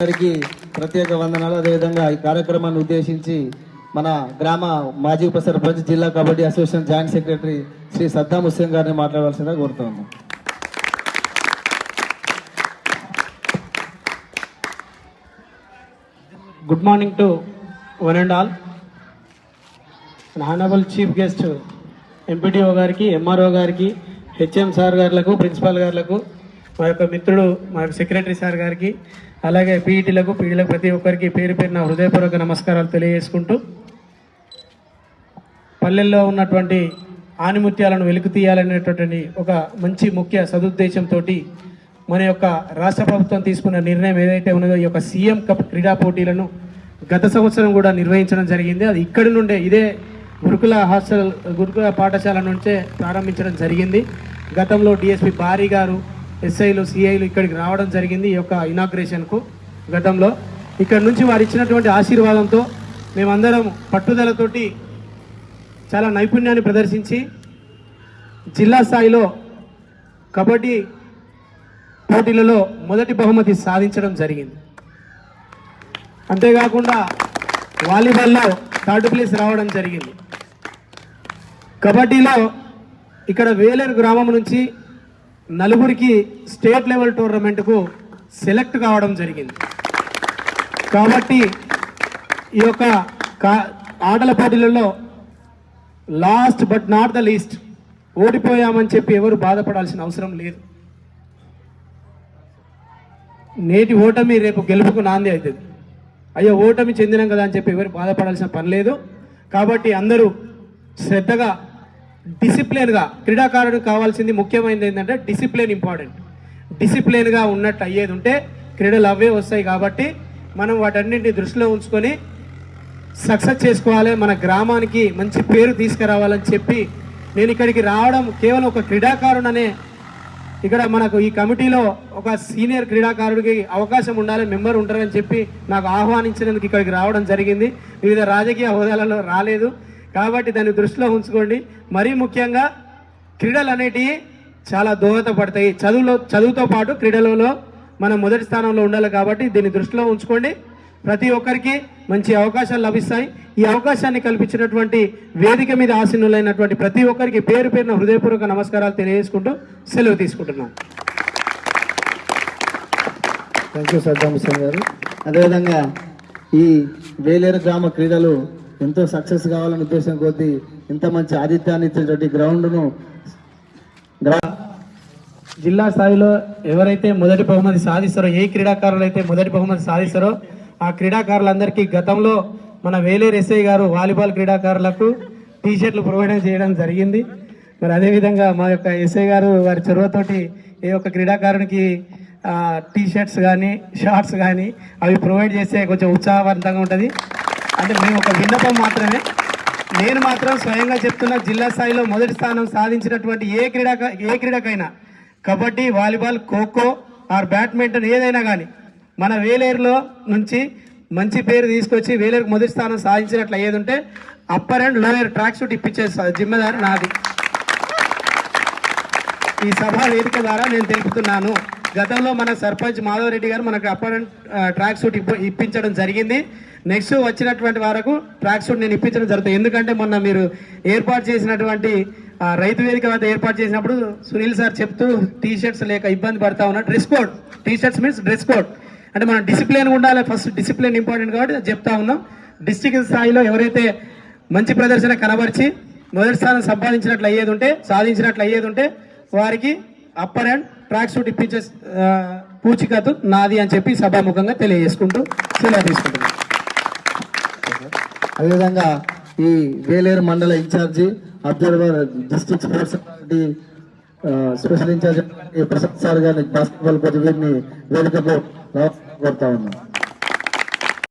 గారికి ప్రత్యేక వందనాలు. అదేవిధంగా ఈ కార్యక్రమాన్ని ఉద్దేశించి మన గ్రామ మాజీ ఉప సర్పంచ్ జిల్లా kabaddi association joint secretary Shri Saddam Hussain గారిని మాట్లాడవలసిందిగా కోరుతున్నాను. Good morning to one and all. Honourable chief guest MPTO గారికి, ఎంఆర్ఓ గారికి, హెచ్ఎం సార్ గారులకు, ప్రిన్సిపాల్ గారులకు, మా యొక్క మిత్రుడు మా యొక్క సెక్రటరీ సార్ గారికి, అలాగే పీఈటీలకు ప్రతి ఒక్కరికి పేరు పేరున హృదయపూర్వక నమస్కారాలు తెలియజేసుకుంటూ, పల్లెల్లో ఉన్నటువంటి ఆనిముత్యాలను వెలుగు తీయాలనేటువంటి ఒక మంచి ముఖ్య సదుద్దేశంతో మన యొక్క రాష్ట్ర ప్రభుత్వం తీసుకున్న నిర్ణయం ఏదైతే ఉన్నదో ఈ యొక్క సీఎం కప్ క్రీడా పోటీలను గత సంవత్సరం కూడా నిర్వహించడం జరిగింది. అది ఇక్కడి నుండే ఇదే గురుకుల పాఠశాల నుంచే ప్రారంభించడం జరిగింది. గతంలో డిఎస్పి బారీ గారు, ఎస్ఐలు, సిఐలు ఇక్కడికి రావడం జరిగింది ఈ యొక్క ఇనాగ్రేషన్కు. గతంలో ఇక్కడ నుంచి వారు ఇచ్చినటువంటి ఆశీర్వాదంతో మేమందరం పట్టుదలతోటి చాలా నైపుణ్యాన్ని ప్రదర్శించి జిల్లా స్థాయిలో కబడ్డీ పోటీలలో మొదటి బహుమతి సాధించడం జరిగింది. అంతేకాకుండా వాలీబాల్లో థర్డ్ ప్లేస్ రావడం జరిగింది. కబడ్డీలో ఇక్కడ వేలేరు గ్రామం నుంచి నలుగురికి స్టేట్ లెవెల్ టోర్నమెంట్కు సెలెక్ట్ కావడం జరిగింది. కాబట్టి ఈ యొక్క ఆటల పోటీలలో last but not the least ఓడిపోయామని చెప్పి ఎవరు బాధపడాల్సిన అవసరం లేదు. నేటి ఓటమి రేపు గెలుపుకు నాంది అవుతుంది. అయ్యో ఓటమి చెందినాం కదా అని చెప్పి ఎవరు బాధపడాల్సిన పని లేదు. కాబట్టి అందరూ శ్రద్ధగా, డిసిప్లిన్గా, క్రీడాకారుడికి కావాల్సింది ముఖ్యమైనది ఏంటంటే డిసిప్లిన్ ఇంపార్టెంట్. డిసిప్లిన్గా ఉన్నట్టు అయ్యేది ఉంటే క్రీడలు అవే వస్తాయి. కాబట్టి మనం వాటన్నింటినీ దృష్టిలో ఉంచుకొని సక్సెస్ చేసుకోవాలి, మన గ్రామానికి మంచి పేరు తీసుకురావాలని చెప్పి నేను ఇక్కడికి రావడం కేవలం ఒక క్రీడాకారుడనే, ఇక్కడ మనకు ఈ కమిటీలో ఒక సీనియర్ క్రీడాకారుడికి అవకాశం ఉండాలి, మెంబర్ ఉంటారని చెప్పి నాకు ఆహ్వానించినందుకు ఇక్కడికి రావడం జరిగింది. వివిధ రాజకీయ హోదాలలో రాలేదు. కాబట్టి దాన్ని దృష్టిలో ఉంచుకోండి. మరీ ముఖ్యంగా క్రీడలు అనేటివి చాలా దోహదపడతాయి. చదువుతో పాటు క్రీడలలో మనం మొదటి స్థానంలో ఉండాలి. కాబట్టి దీన్ని దృష్టిలో ఉంచుకోండి. ప్రతి ఒక్కరికి మంచి అవకాశాలు లభిస్తాయి. ఈ అవకాశాన్ని కల్పించినటువంటి వేదిక మీద ఆసీనులైనటువంటి ప్రతి ఒక్కరికి పేరు పేరున హృదయపూర్వక నమస్కారాలు తెలియజేసుకుంటూ సెలవు తీసుకుంటున్నాను. థ్యాంక్ యూ సద్దాం హుస్సేన్ గారు. అదేవిధంగా ఈ వేలేరు గ్రామ క్రీడలు ఎంతో సక్సెస్ కావాలనే ఉద్దేశం కొద్దీ ఇంత మంచి ఆతిథ్యాన్ని ఇచ్చేటువంటి గ్రౌండ్ను జిల్లా స్థాయిలో ఎవరైతే మొదటి బహుమతి సాధిస్తారో, ఏ క్రీడాకారులు అయితే మొదటి బహుమతి సాధిస్తారో ఆ క్రీడాకారులందరికీ గతంలో మన వేలేరు ఎస్ఐ గారు వాలీబాల్ క్రీడాకారులకు టీషర్ట్లు ప్రొవైడ్ చేయడం జరిగింది. మరి అదేవిధంగా మా యొక్క ఎస్ఐ గారు వారి చొరవతోటి ఏ ఒక్క క్రీడాకారునికి టీషర్ట్స్ కానీ షార్ట్స్ కానీ అవి ప్రొవైడ్ చేస్తే కొంచెం ఉత్సాహవంతంగా ఉంటుంది. అంటే మేము ఒక విన్నపం మాత్రమే. నేను మాత్రం స్వయంగా చెప్తున్నా, జిల్లా స్థాయిలో మొదటి స్థానం సాధించినటువంటి ఏ క్రీడకైనా, kabaddi, volleyball, kho kho or badminton ఏదైనా కానీ మన వేలేరులో నుంచి మంచి పేరు తీసుకొచ్చి వేలేరుకు మొదటి స్థానం సాధించినట్లు అయ్యేది ఉంటే upper and lower track suit ఇప్పించే జిమ్మేదారి నాది. ఈ సభా వేదిక ద్వారా నేను తెలుపుతున్నాను. గతంలో మన సర్పంచ్ మాధవ్ రెడ్డి గారు మనకు అప్పర్ అండ్ ట్రాక్ సూట్ ఇప్పించడం జరిగింది. నెక్స్ట్ వచ్చినటువంటి వరకు ట్రాక్ సూట్ నేను ఇప్పించడం జరుగుతుంది. ఎందుకంటే మొన్న మీరు ఏర్పాటు చేసినటువంటి రైతు వేదిక వద్ద ఏర్పాటు చేసినప్పుడు సునీల్ సార్ చెప్తూ టీషర్ట్స్ లేక ఇబ్బంది పడతా ఉన్నా. Dress code, T-shirts means dress code. అంటే మనం డిసిప్లిన్ ఉండాలి. ఫస్ట్ డిసిప్లిన్ ఇంపార్టెంట్ కాబట్టి చెప్తా ఉన్నాం. డిస్ట్రిక్ట్ స్థాయిలో ఎవరైతే మంచి ప్రదర్శన కనబరిచి మొదటి స్థానం సాధించినట్లు అయ్యేది ఉంటే వారికి అప్పర్ అండ్ ట్రాక్ సూట్ ఇప్పించే పూచికత్తు నాది అని చెప్పి సభాముఖంగా తెలియజేసుకుంటూ సెలవు తీసుకుంటున్నాం. అదేవిధంగా ఈ వేలేరు మండల in-charge observer district sports special in-charge Prasad sir గారిని బాస్కెట్బాల్ కోచ్ వీరిని వేదికలో కోరుతా ఉన్నాం.